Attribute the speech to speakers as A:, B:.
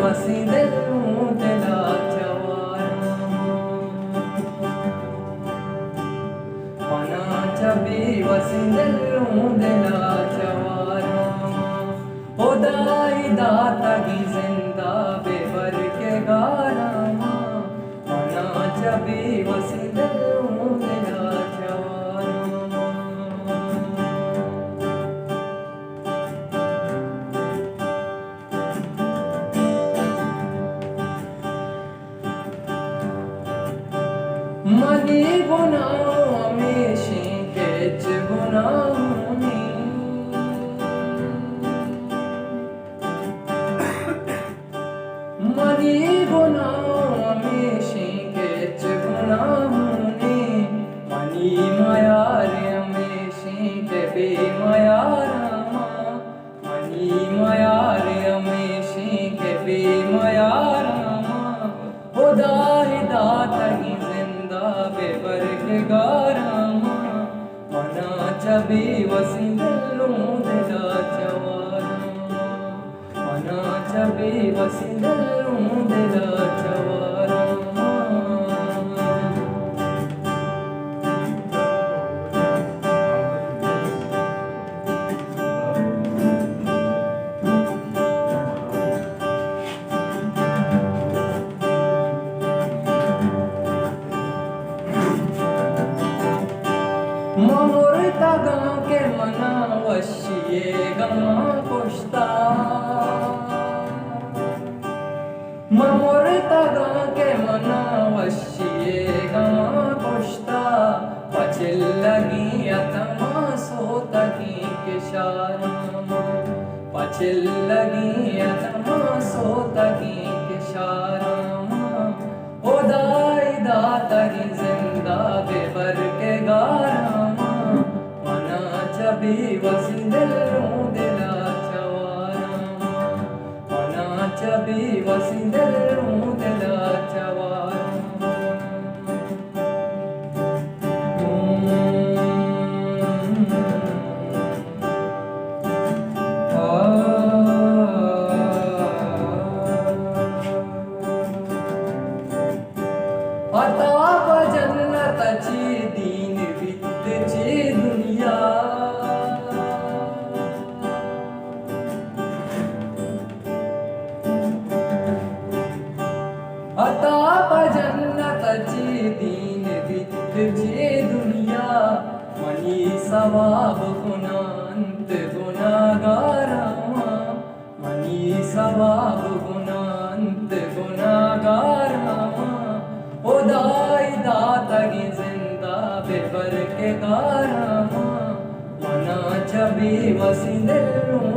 A: वसी दिलों दिला चवारा मना चबी वसी दिलों दिला चवारा खुदाई दाता की जिंदा बेवर के गारा मना चबी वसी दिलों दिला चवारा मनी गुनाहों हमेशा केच गुनाहों ने मनी गुनाहों हमेशा केच गुनाहों ने मनी मायार हमेशा के बेमायारा मनी मायार हमेशा के बेमायारा खुदा दाता की बेवर के गारा मना चबी वसी दिलों दिला चवारा मना चबी वसी दिलों दिला चवारा ममुरता गाँव के मना वशिए गमा पुश्ता ममुरता गाँव के मना वशिए गमा पुश्ता पचिल लगी अतमा सोता की किशारा पचिल लगी अतमा सोता की किशारा खुदाई दाता की जिंदा बेवर के गारा चबी वसी दिलों दिला चवारा मना चबी वसी दिलों दिला चवारा अताप जन्नत ची दीन वित ची दुनिया अताप जन्नत ची दीन वित ची दुनिया मनी सवाब गुनांत गुनागारा मनी सवाब गुनांत गुनागारा खुदाई दाता की जिंदा बेवर के गारा मना चबी वसी दिलों